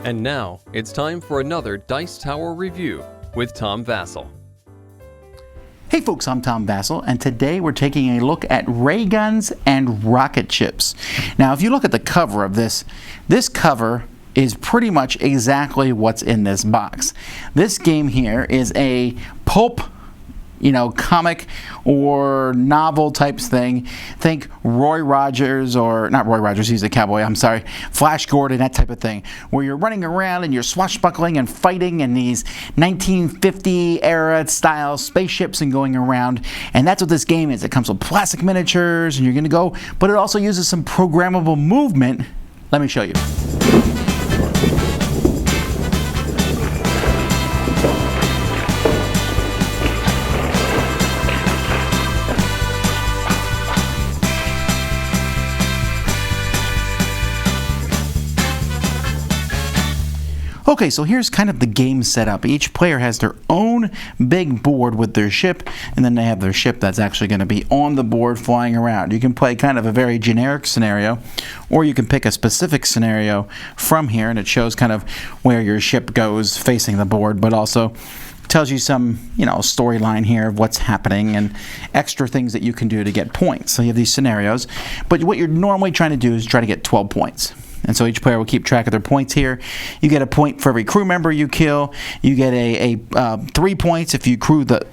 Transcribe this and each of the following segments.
And now, it's time for another Dice Tower review with Tom Vasel. Hey folks, I'm Tom Vasel, and today we're taking a look at Rayguns and Rocketships. Now, if you look at the cover of this cover is pretty much exactly what's in this box. This game here is a pulp, comic or novel types thing. Think Roy Rogers, or not Roy Rogers, he's a cowboy, I'm sorry, Flash Gordon, that type of thing, where you're running around and you're swashbuckling and fighting in these 1950 era style spaceships and going around. And that's what this game is. It comes with plastic miniatures and you're gonna go, but it also uses some programmable movement. Let me show you. Okay, so here's kind of the game setup. Each player has their own big board with their ship, and then they have their ship that's actually going to be on the board flying around. You can play kind of a very generic scenario, or you can pick a specific scenario from here, and it shows kind of where your ship goes facing the board, but also tells you some, storyline here of what's happening and extra things that you can do to get points. So you have these scenarios, but what you're normally trying to do is try to get 12 points. And so each player will keep track of their points here. You get a point for every crew member you kill. You get a 3 points if you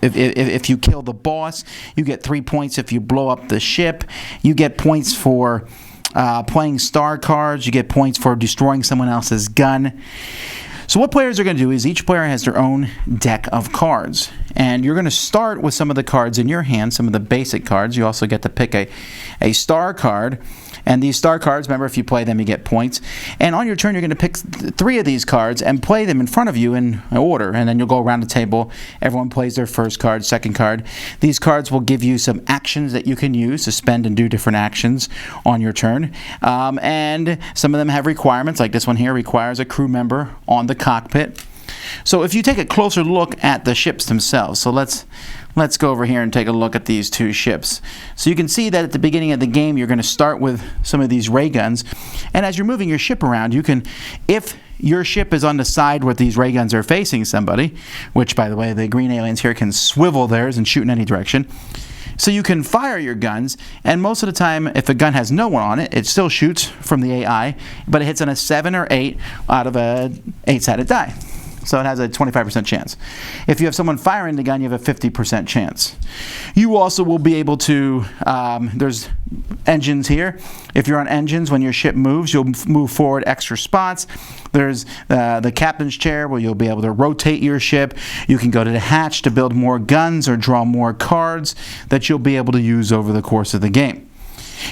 if you kill the boss. You get 3 points if you blow up the ship. You get points for playing star cards. You get points for destroying someone else's gun. So what players are going to do is each player has their own deck of cards. And you're going to start with some of the cards in your hand, some of the basic cards. You also get to pick a star card. And these star cards, remember, if you play them, you get points. And on your turn, you're going to pick 3 of these cards and play them in front of you in order. And then you'll go around the table. Everyone plays their first card, second card. These cards will give you some actions that you can use to spend and do different actions on your turn. And some of them have requirements, like this one here requires a crew member on the cockpit. So if you take a closer look at the ships themselves, so let's go over here and take a look at these 2 ships. So you can see that at the beginning of the game, you're going to start with some of these ray guns. And as you're moving your ship around, you can, if your ship is on the side where these ray guns are facing somebody, which, by the way, the green aliens here can swivel theirs and shoot in any direction. So you can fire your guns, and most of the time, if a gun has no one on it, it still shoots from the AI, but it hits on a 7 or 8 out of a 8-sided die. So it has a 25% chance. If you have someone firing the gun, you have a 50% chance. You also will be able to, there's engines here. If you're on engines, when your ship moves, you'll move forward extra spots. There's the captain's chair where you'll be able to rotate your ship. You can go to the hatch to build more guns or draw more cards that you'll be able to use over the course of the game.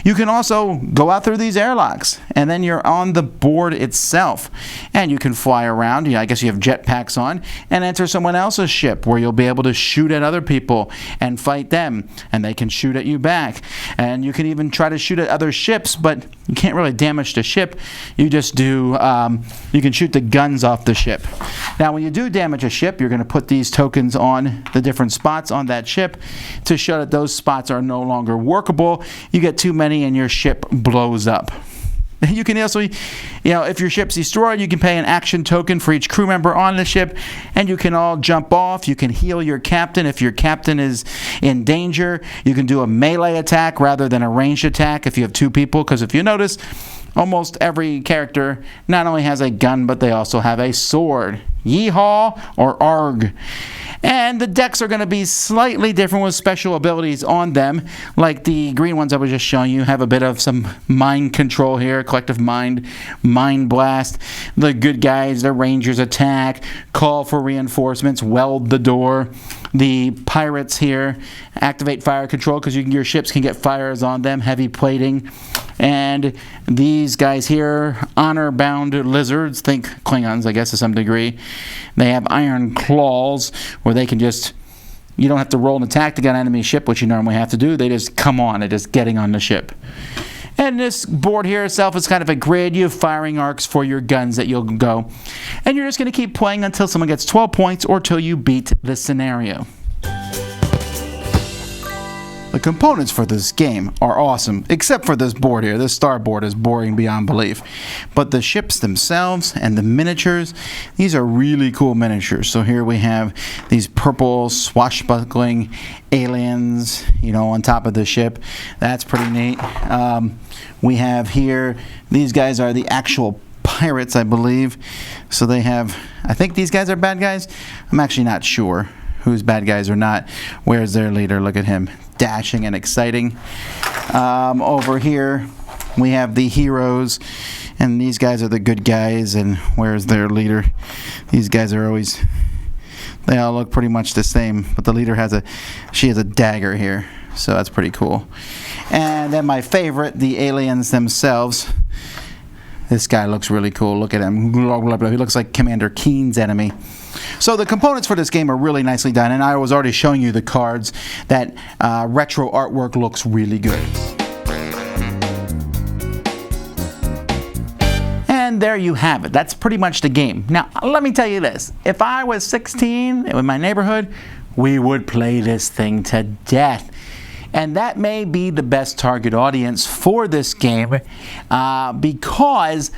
You can also go out through these airlocks, and then you're on the board itself. And you can fly around, I guess you have jetpacks on, and enter someone else's ship where you'll be able to shoot at other people and fight them, and they can shoot at you back. And you can even try to shoot at other ships, but you can't really damage the ship. You just do, you can shoot the guns off the ship. Now, when you do damage a ship, you're going to put these tokens on the different spots on that ship to show that those spots are no longer workable. You get too many and your ship blows up. You can also, if your ship's destroyed, you can pay an action token for each crew member on the ship, and you can all jump off. You can heal your captain if your captain is in danger. You can do a melee attack rather than a ranged attack if you have 2 people, because if you notice, almost every character not only has a gun, but they also have a sword. Yeehaw or arg. And the decks are going to be slightly different with special abilities on them. Like the green ones I was just showing you have a bit of some mind control here. Collective mind, mind blast. The good guys, the rangers attack, call for reinforcements, weld the door. The pirates here activate fire control because your ships can get fires on them, heavy plating. And these guys here, honor-bound lizards, think Klingons, I guess, to some degree. They have iron claws where they can just, you don't have to roll an attack to get an enemy ship, which you normally have to do. They just come on, they're just getting on the ship. And this board here itself is kind of a grid. You have firing arcs for your guns that you'll go. And you're just going to keep playing until someone gets 12 points or till you beat the scenario. The components for this game are awesome, except for this board here. This starboard is boring beyond belief. But the ships themselves and the miniatures, these are really cool miniatures. So here we have these purple swashbuckling aliens, you know, on top of the ship. That's pretty neat. We have here, these guys are the actual pirates, I believe. So they have, I think these guys are bad guys. I'm actually not sure who's bad guys or not. Where's their leader? Look at him, dashing and exciting. Over here we have the heroes, and these guys are the good guys. And where's their leader? These guys are always, they all look pretty much the same, but the leader has she has a dagger here, so that's pretty cool. And then my favorite, the aliens themselves. This guy looks really cool. Look at him. He looks like Commander Keen's enemy. So the components for this game are really nicely done, and I was already showing you the cards. That retro artwork looks really good. And there you have it. That's pretty much the game. Now, let me tell you this. If I was 16 in my neighborhood, we would play this thing to death. And that may be the best target audience for this game because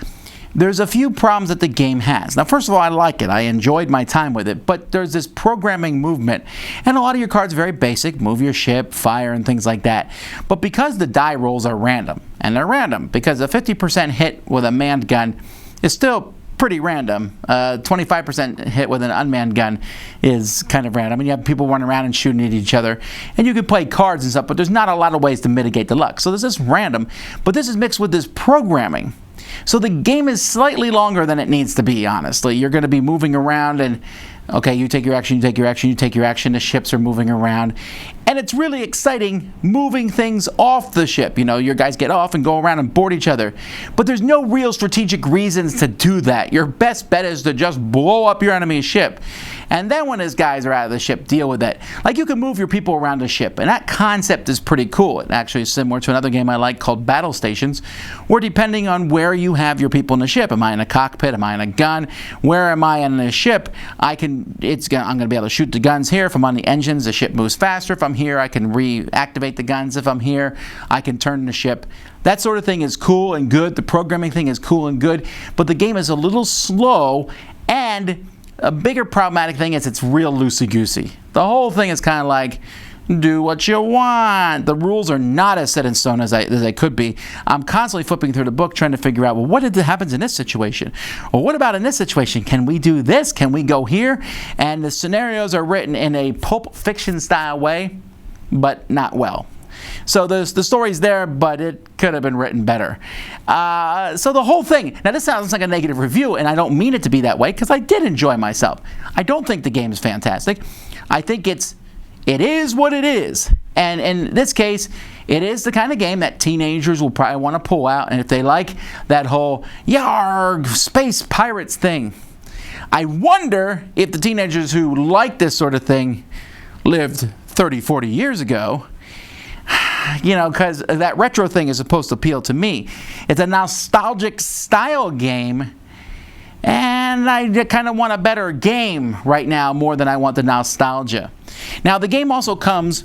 there's a few problems that the game has. Now, first of all, I like it. I enjoyed my time with it. But there's this programming movement. And a lot of your cards are very basic. Move your ship, fire, and things like that. But because the die rolls are random, and they're random because a 50% hit with a manned gun is still pretty random. 25% hit with an unmanned gun is kind of random. And you have people running around and shooting at each other. And you can play cards and stuff, but there's not a lot of ways to mitigate the luck. So this is random, but this is mixed with this programming. So the game is slightly longer than it needs to be, honestly. You're going to be moving around and, okay, you take your action, you take your action, you take your action. The ships are moving around. And it's really exciting moving things off the ship. You know, your guys get off and go around and board each other. But there's no real strategic reasons to do that. Your best bet is to just blow up your enemy's ship. And then when his guys are out of the ship, deal with it. Like, you can move your people around the ship. And that concept is pretty cool. It actually is similar to another game I like called Battle Stations, where depending on where you have your people in the ship, am I in a cockpit, am I in a gun, where am I in the ship, I'm going to be able to shoot the guns here. If I'm on the engines, the ship moves faster. If I'm here, I can reactivate the guns. If I'm here, I can turn the ship. That sort of thing is cool and good. The programming thing is cool and good. But the game is a little slow, and a bigger problematic thing is it's real loosey-goosey. The whole thing is kind of like, do what you want. The rules are not as set in stone as they could be. I'm constantly flipping through the book trying to figure out, well, what happens in this situation? Or what about in this situation? Can we do this? Can we go here? And the scenarios are written in a Pulp Fiction style way, but not well. So the story's there, but it could have been written better. So the whole thing, now this sounds like a negative review, and I don't mean it to be that way, because I did enjoy myself. I don't think the game is fantastic. I think it is what it is. And in this case, it is the kind of game that teenagers will probably want to pull out, and if they like that whole, yarg, space pirates thing. I wonder if the teenagers who like this sort of thing lived 30, 40 years ago. You know, because that retro thing is supposed to appeal to me. It's a nostalgic style game, and I kind of want a better game right now more than I want the nostalgia. Now, the game also comes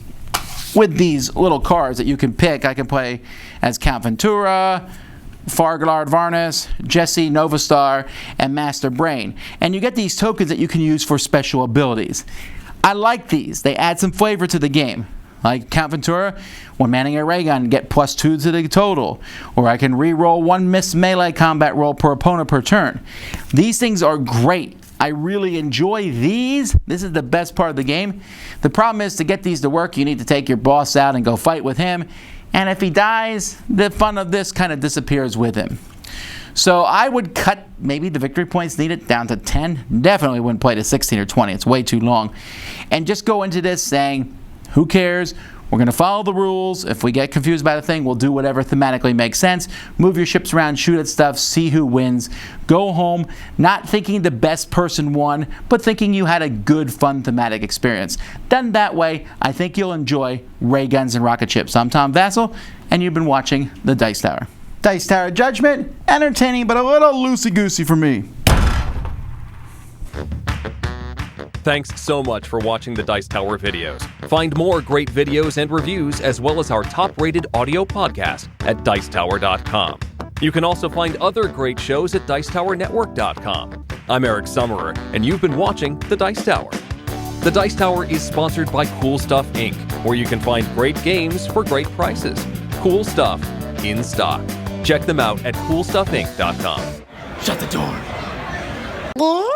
with these little cards that you can pick. I can play as Count Ventura, Farglard Varnus, Jesse, Novastar, and Master Brain. And you get these tokens that you can use for special abilities. I like these. They add some flavor to the game. Like Count Ventura, when manning a ray gun, get +2 to the total. Or I can re-roll 1 missed melee combat roll per opponent per turn. These things are great. I really enjoy these. This is the best part of the game. The problem is, to get these to work, you need to take your boss out and go fight with him. And if he dies, the fun of this kind of disappears with him. So I would cut maybe the victory points needed down to 10. Definitely wouldn't play to 16 or 20. It's way too long. And just go into this saying, who cares? We're going to follow the rules. If we get confused by the thing, we'll do whatever thematically makes sense. Move your ships around, shoot at stuff, see who wins. Go home not thinking the best person won, but thinking you had a good, fun, thematic experience. Done that way, I think you'll enjoy Rayguns and Rocketships. I'm Tom Vasel, and you've been watching The Dice Tower. Dice Tower Judgment, entertaining but a little loosey-goosey for me. Thanks so much for watching the Dice Tower videos. Find more great videos and reviews, as well as our top-rated audio podcast at Dicetower.com. You can also find other great shows at Dicetowernetwork.com. I'm Eric Summerer, and you've been watching The Dice Tower. The Dice Tower is sponsored by Cool Stuff Inc., where you can find great games for great prices. Cool stuff in stock. Check them out at CoolStuffInc.com. Shut the door. Yeah?